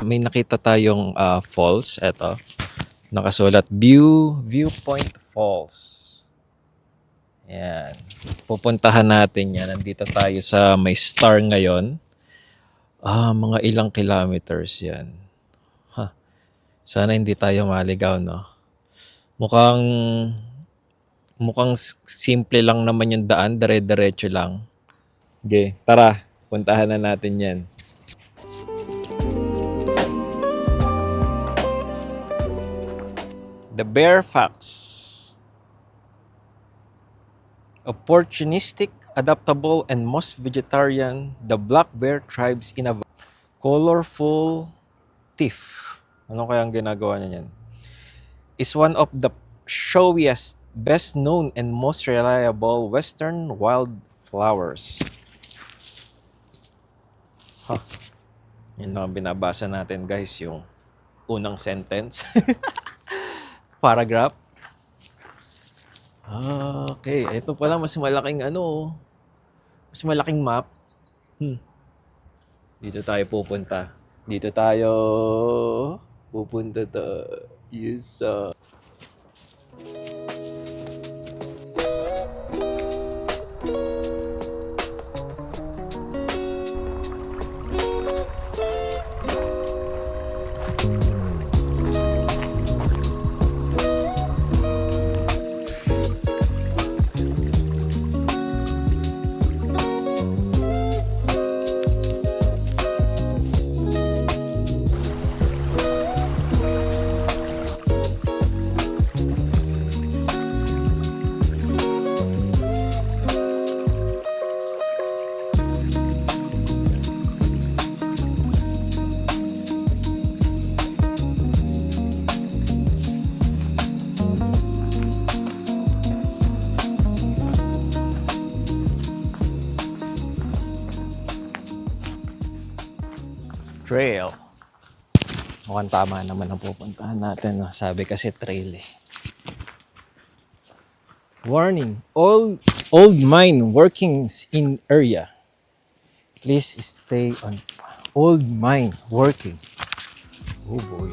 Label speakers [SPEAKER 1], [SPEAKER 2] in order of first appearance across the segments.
[SPEAKER 1] may nakita tayong falls. Eto, nakasulat Viewpoint Falls. Yan. Pupuntahan natin yan. Nandito tayo sa may star ngayon. Mga ilang kilometers yan. Sana hindi tayo maligaw, no? Mukhang simple lang naman yung daan, dire-diretso lang. Okay, tara, puntahan na natin yan. The Bear Facts. Opportunistic, adaptable, and most vegetarian, the black bear thrives in a colorful thief. Ano kayang ginagawa niya yan? Is one of the showiest, best known, and most reliable western wildflowers. Yun lang ang binabasa natin, guys, yung unang sentence. Paragraph. Okay, ito pala mas malaking mas malaking map. Dito tayo pupunta. Dito tayo pupunta tayo sa trail. Mukhang tama naman ang pupuntahan natin. No? Sabi kasi trail eh. Warning. Old mine workings in area. Please stay on old mine working. Oh boy.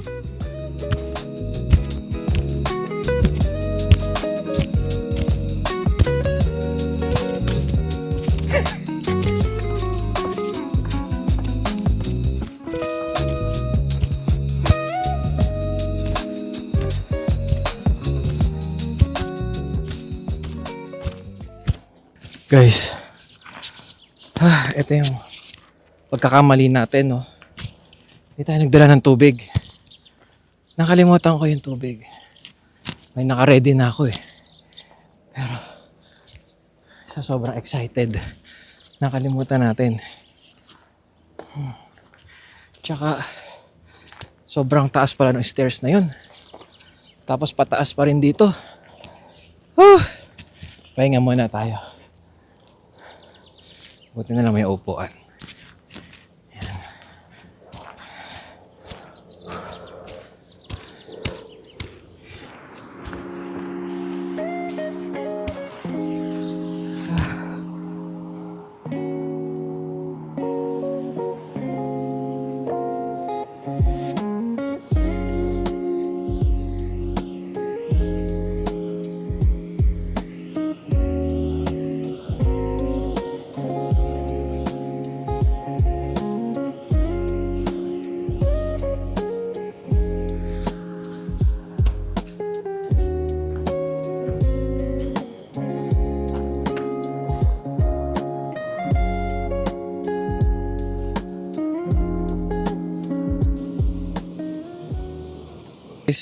[SPEAKER 1] Guys, ito yung pagkakamali natin, no? Hindi tayo nagdala ng tubig. Nakalimutan ko yung tubig. May naka-ready na ako eh. Pero, sa sobrang excited, nakalimutan natin. Tsaka, sobrang taas pala ng stairs na yun. Tapos pataas pa rin dito. Pahinga muna tayo. Buti na lang may upuan. Yan.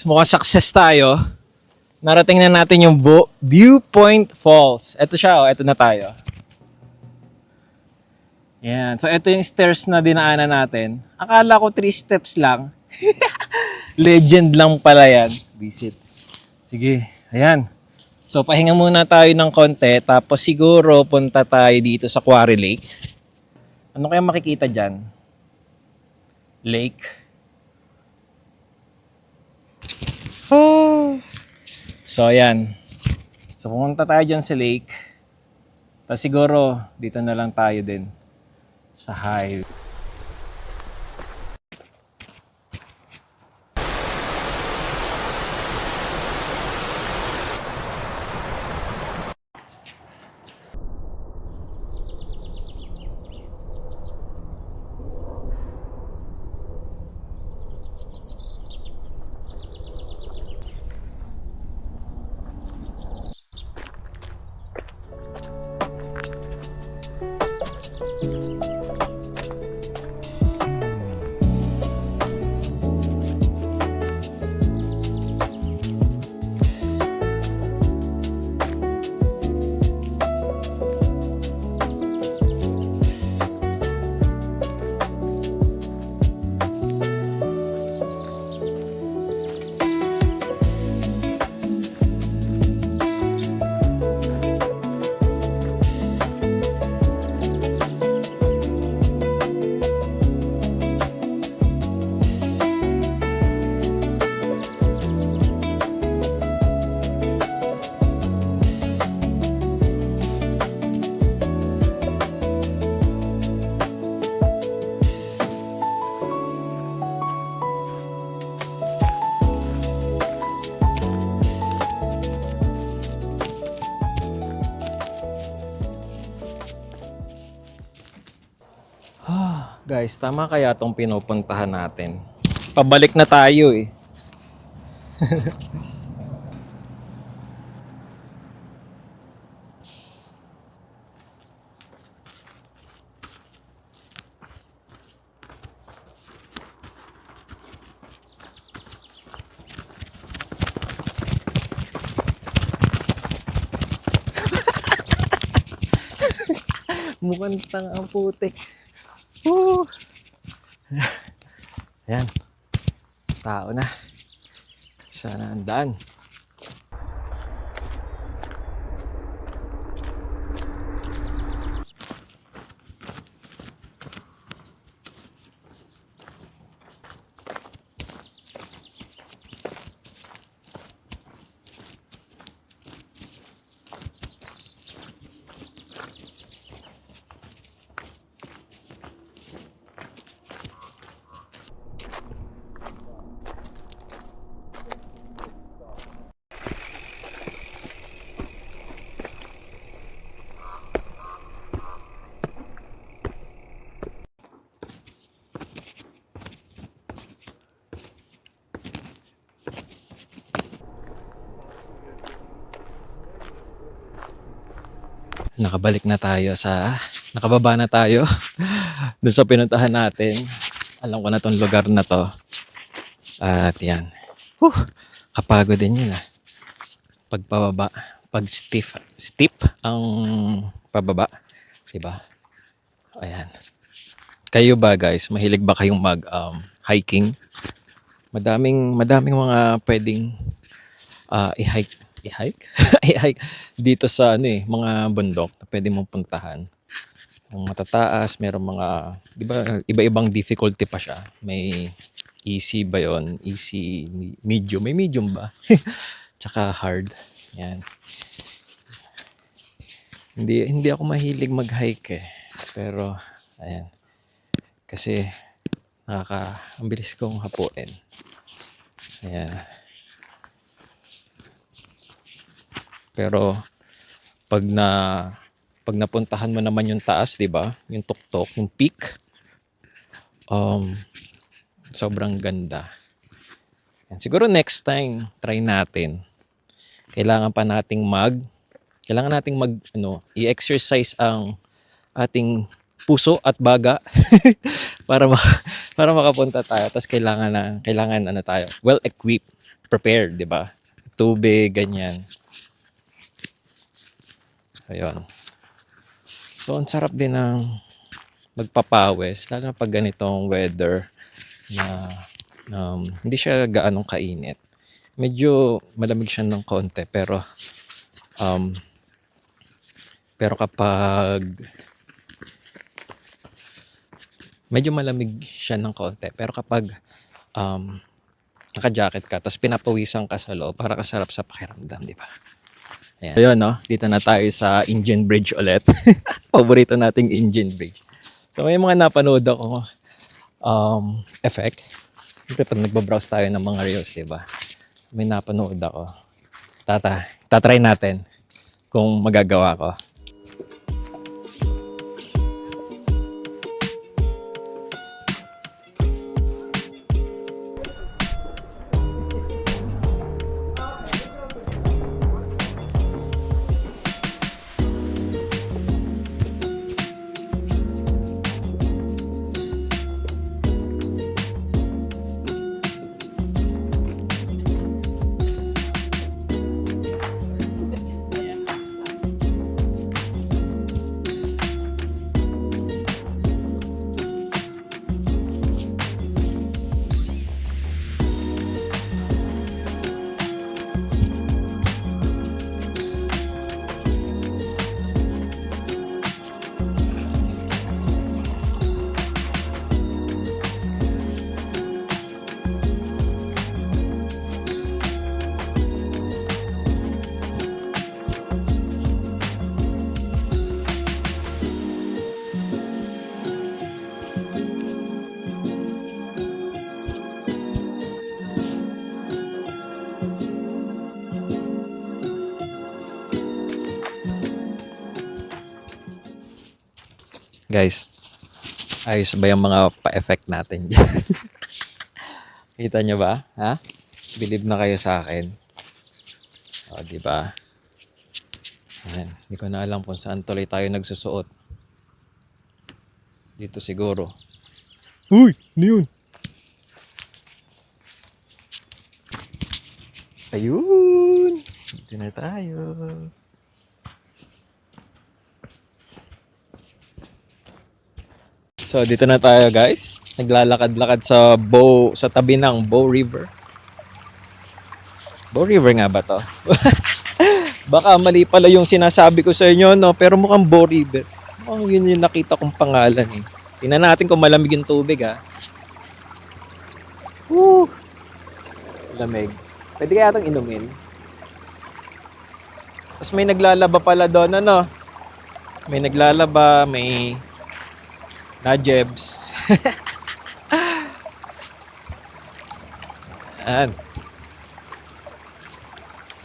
[SPEAKER 1] Mukhang success tayo. Narating na natin yung Viewpoint Falls. Ito siya, ito na tayo. Yan. So, ito yung stairs na dinaanan natin. Akala ko 3 steps lang. Legend lang pala yan. Visit. Sige, ayan. So, pahinga muna tayo ng konti. Tapos siguro punta tayo dito sa Quarry Lake. Ano kaya makikita dyan? Lake. So, ayan. So, pumunta tayo dyan sa lake. Tapos siguro, dito na lang tayo din sa highway. Guys, tama kaya tong pinupuntahan natin? Pabalik na tayo eh. Mukhang tang ang putik. Woo! Ayan. Tao na. Sana ang daan. Nakababa na tayo doon sa pinuntahan natin. Alam ko na tong lugar na to. At yan. Kapagod din yun ah. Pagpababa, pag steep ang pababa. Diba? Ayan. Kayo ba guys, mahilig ba kayong hiking? Madaming mga pwedeng i-hike i-hike dito sa mga bundok na pwede mong puntahan. Ang matataas, merong mga, di ba, iba-ibang difficulty pa siya. May easy ba yon? Easy, medium. May medium ba? Tsaka hard. Yan. Hindi ako mahilig mag-hike eh. Pero, ayan. Kasi, ang bilis kong hapuin. Ayan. Pero, pag napuntahan mo naman yung taas, 'di ba? Yung tuktok, yung peak. Sobrang ganda. Yan. Siguro next time try natin. Kailangan nating i-exercise ang ating puso at baga para makapunta tayo. Tapos kailangan tayo well equipped, prepared, 'di ba? Tubig, ganyan. Ayun. So, ang sarap din ng magpapawis, lalo na pag ganitong weather na hindi siya gaanong kainit. Medyo malamig siya ng konti, pero kapag medyo malamig siya ng konti, pero kapag naka-jacket ka, tapos pinapawisan ka sa loob, para kasarap sa pakiramdam, di ba? Ayan. Ayun, no? Dito na tayo sa Indian Bridge ulit. Paborito nating Indian Bridge. So, may mga napanood ako effect. Siyempre, pag nagbabrowse tayo ng mga reels, diba? May napanood ako. Tatry natin kung magagawa ko. Guys, Ayos ba yung mga pa-effect natin dyan? Kita nyo ba? Ha? Believe na kayo sa akin. O, di ba? Ayan. Hindi ko na alam kung saan tuloy tayo nagsusuot. Dito siguro. Uy! Ano yun? Ayun! Dito na tayo. So, dito na tayo guys. Naglalakad-lakad sa tabi ng Bow River. Bow River nga ba to? Baka mali pala yung sinasabi ko sa inyo, no? Pero mukhang Bow River. Mukhang yun yung nakita kong pangalan eh. Tingnan natin kung malamig yung tubig ha. Woo! Lamig. Pwede kaya itong inumin? Tapos may naglalaba pala doon, ano? May naglalaba, may najebs. Ayan.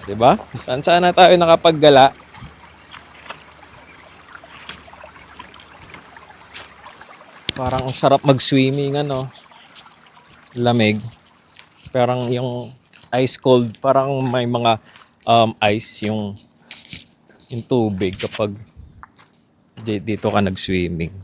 [SPEAKER 1] Diba? Saan na tayo nakapaggala? Parang ang sarap mag-swimming, ano? Lamig. Parang yung ice cold, parang may mga ice yung tubig kapag dito ka nag-swimming.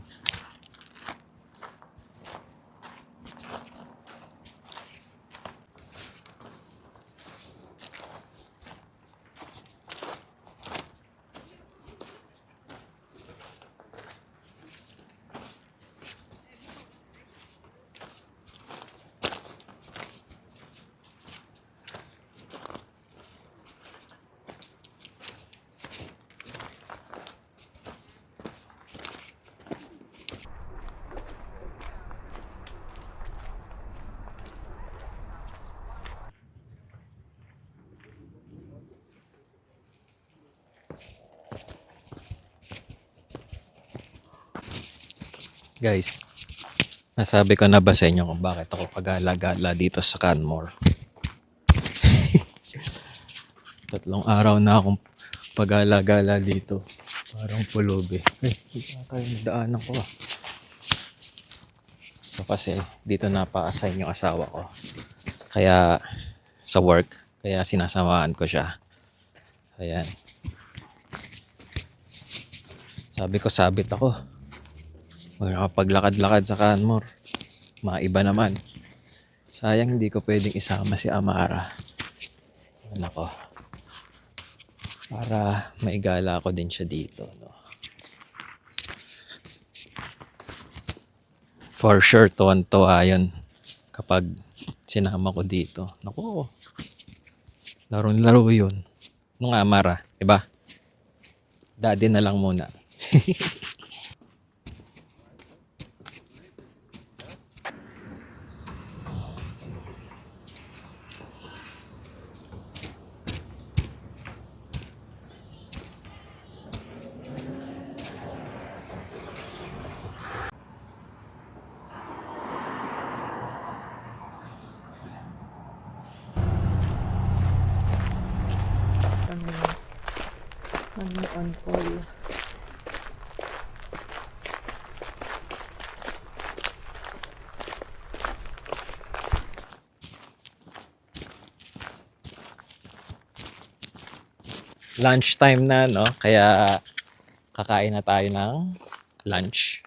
[SPEAKER 1] Guys, nasabi ko na ba sa inyo kung bakit ako pag-alagala dito sa Canmore? 3 araw na akong pag-alagala dito. Parang pulubi. Dito na tayo nagdaanan ko ah. So kasi dito napa-assign yung asawa ko. Kaya sa work, kaya sinasamahan ko siya. Ayan. Sabi ko sabit ako. Magkakapaglakad-lakad sa Canmore. Maiba naman. Sayang hindi ko pwedeng isama si Amara. Nako. Para maigala ko din siya dito. No? For sure, tuwan-tuwa yun kapag sinama ko dito. Nako. Laro-laro yun. Nung Amara, diba? Daddy na lang muna.
[SPEAKER 2] On call.
[SPEAKER 1] Lunchtime na, no? Kaya kakain na tayo ng lunch.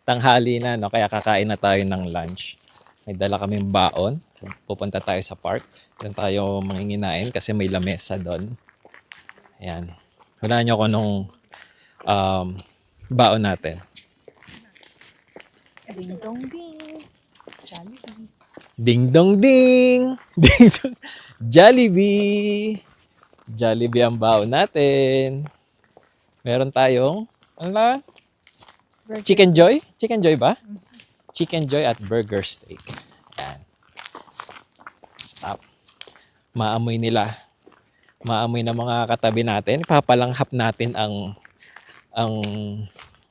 [SPEAKER 1] Tanghali na, no? Kaya kakain na tayo ng lunch. May dala kaming baon. Pupunta tayo sa park. Doon tayo manginginain kasi may lamesa doon. Ayan. Hulaan nyo ko nung baon natin.
[SPEAKER 2] Ding dong ding. Jollibee.
[SPEAKER 1] Ding dong ding! Ding dong. Jollibee! Jollibee ang baon natin. Meron tayong, ano na? Chicken Joy? Chicken Joy ba? Chicken Joy at Burger Steak. Ayan. Stop. Maamoy nila. Maamoy ng mga katabi natin. Papalanghap natin ang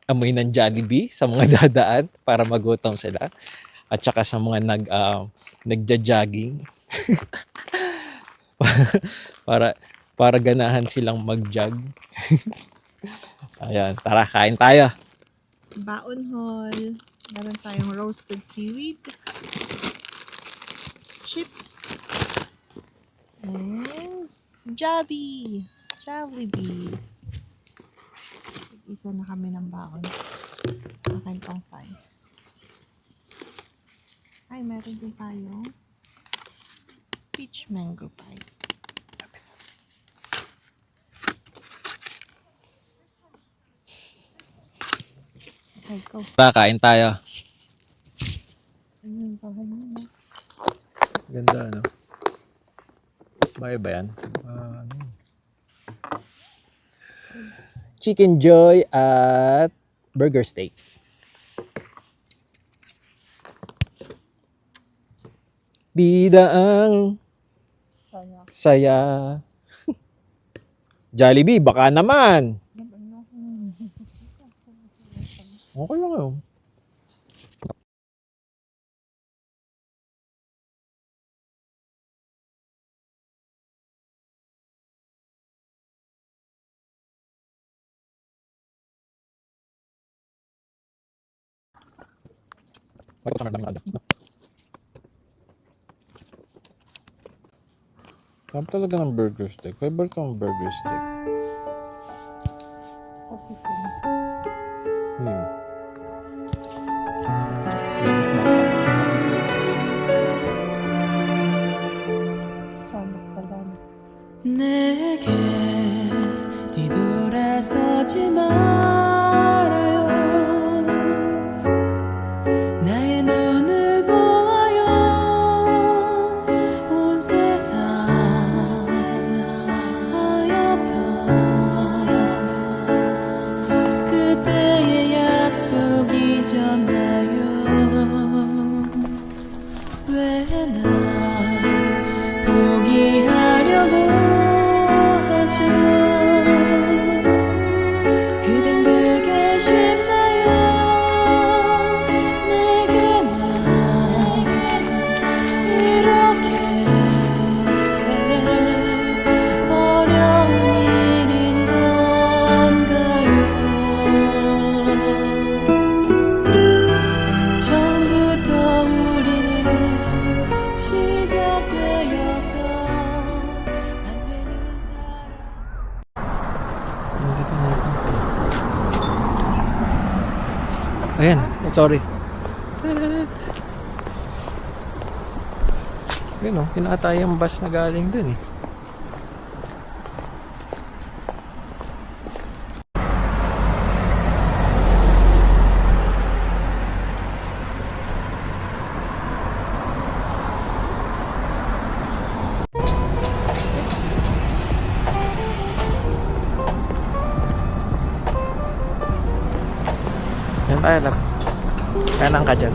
[SPEAKER 1] amoy ng Jollibee sa mga dadaan para magutom sila. At saka sa mga nagja-jogging. para ganahan silang mag-jog. Ayan, tara, kain tayo.
[SPEAKER 2] Baon Hall. Meron tayong roasted seaweed. Chips. And Jollibee. Jollibee. Isa na kami ng baon. Akin tong 5. Ay, meron din tayong peach mango pie. Okay, go.
[SPEAKER 1] Kain tayo.
[SPEAKER 2] Ayun, bahan mo na.
[SPEAKER 1] Ganda, ano? Bahay ba yan? Ano? Chicken Joy at Burger Steak. Bida ang
[SPEAKER 2] Saya.
[SPEAKER 1] saya. Jollibee, baka naman. Okay lang yun. Bakit sa daming alda? Sarap talaga ng burger steak. Favorite ko ng burger steak.
[SPEAKER 2] Okay po. Sana pala.
[SPEAKER 3] 내게 뒤돌아서지 말아요. 나의 눈을 보아요. 온 세상 하얗도 그때의 약속 잊었나요? 왜 날 포기하려고 하죠? 그댄 그게 쉽나요? 내게만 이렇게 어려운 일인 건가요? 처음부터 우리는 시작되어서 안 되는 사람.
[SPEAKER 1] Ayan, sorry. Yun o, pinatay yung bus na galing dun eh. Yan tayo lang. Kanan ka dyan.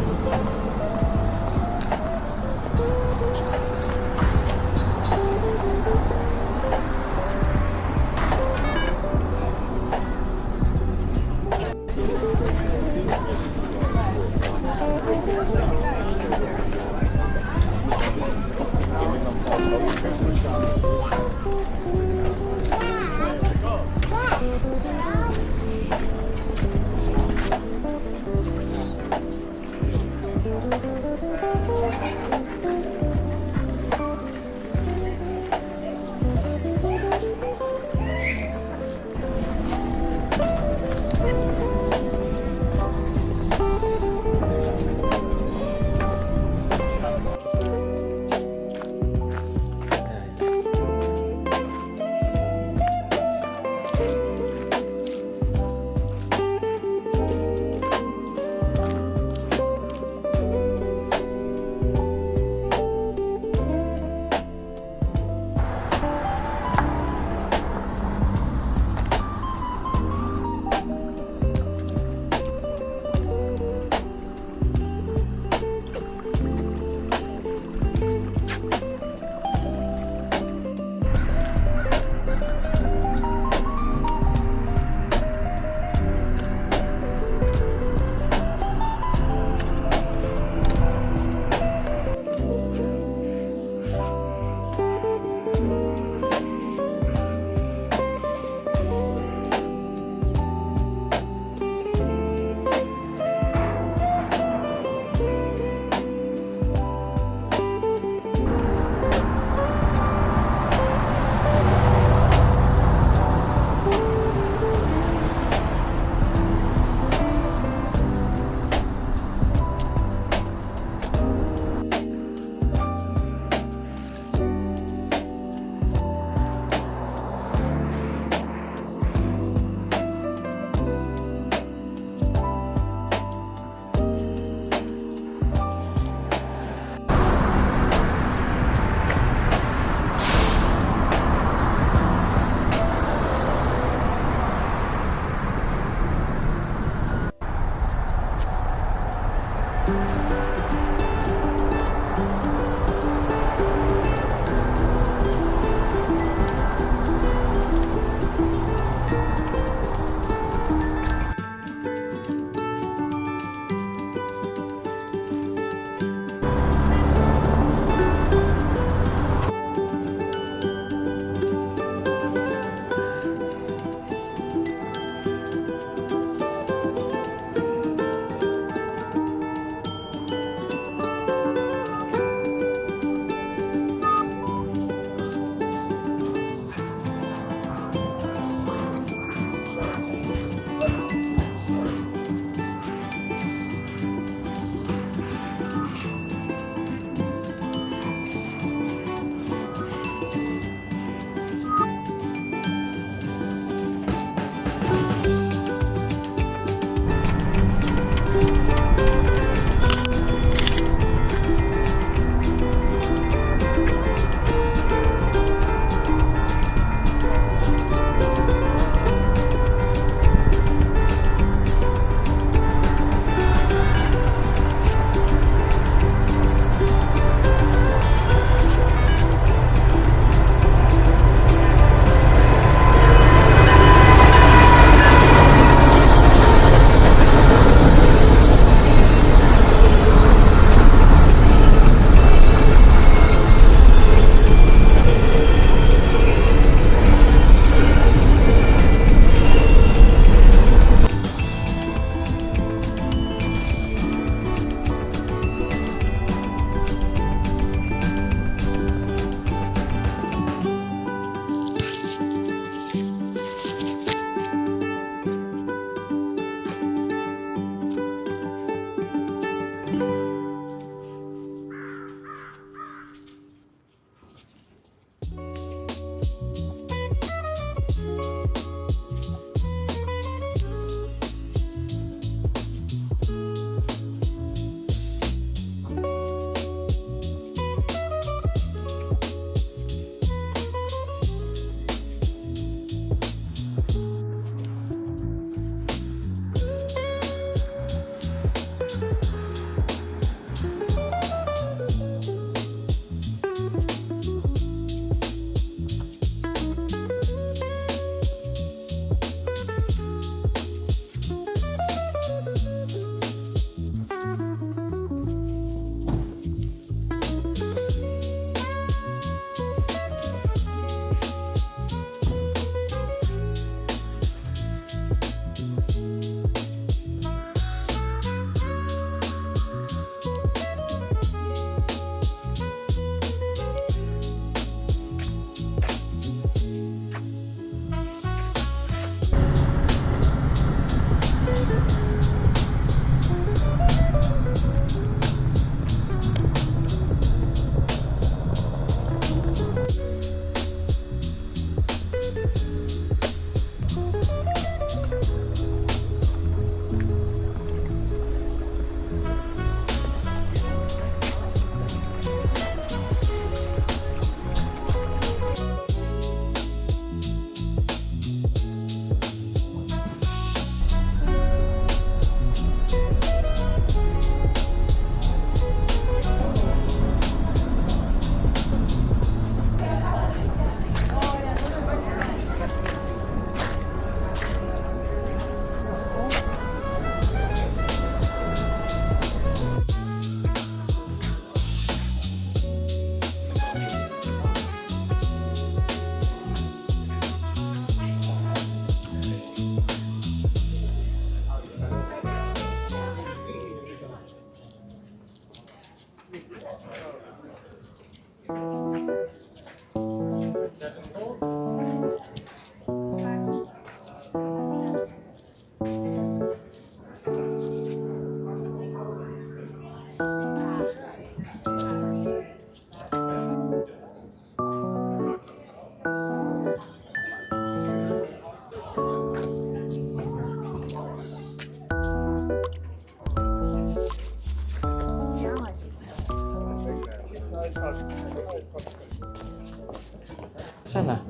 [SPEAKER 1] Sana?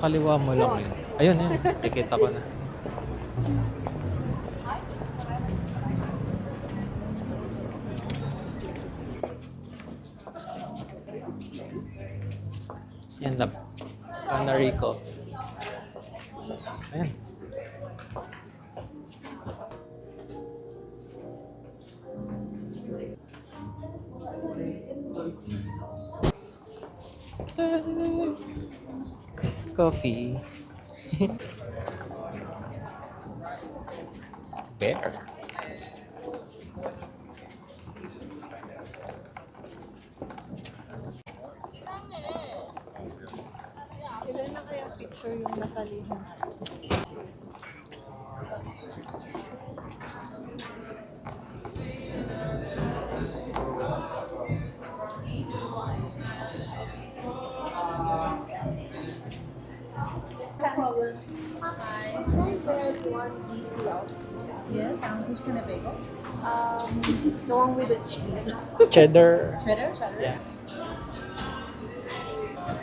[SPEAKER 1] kaliwa mo lang yun. Ayun, yun. Nakikita ko na. Yan lang. Canarico. Ayan. Coffee. Bear.
[SPEAKER 2] Ilan na kaya picture yung nasalihan natin?
[SPEAKER 4] Yes, fish Winnebago.
[SPEAKER 2] The one with the cheese.
[SPEAKER 1] Cheddar.
[SPEAKER 4] Cheddar, cheddar.
[SPEAKER 1] Yeah.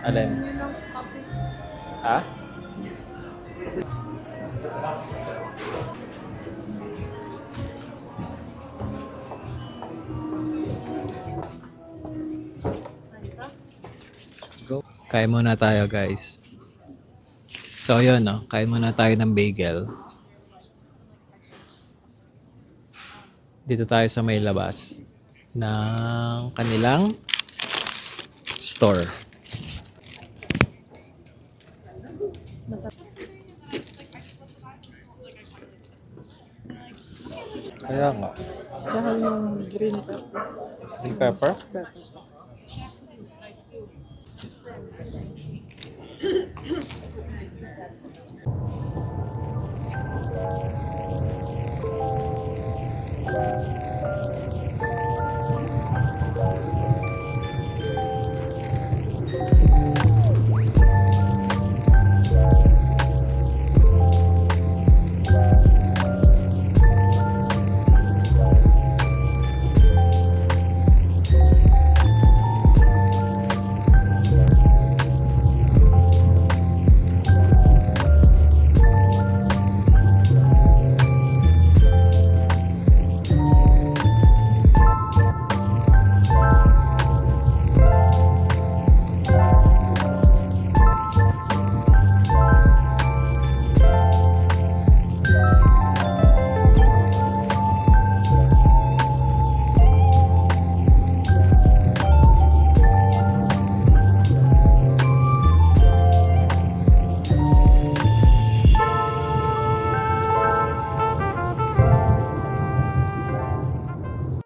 [SPEAKER 1] Alin?
[SPEAKER 2] Yun ang kape.
[SPEAKER 1] Ha? Go. Kain muna tayo, guys. So, yun, no? Kain muna tayo ng bagel. Dito tayo sa may labas ng kanilang store. Kaya nga.
[SPEAKER 2] Tsaka yung green pepper.
[SPEAKER 1] Green pepper?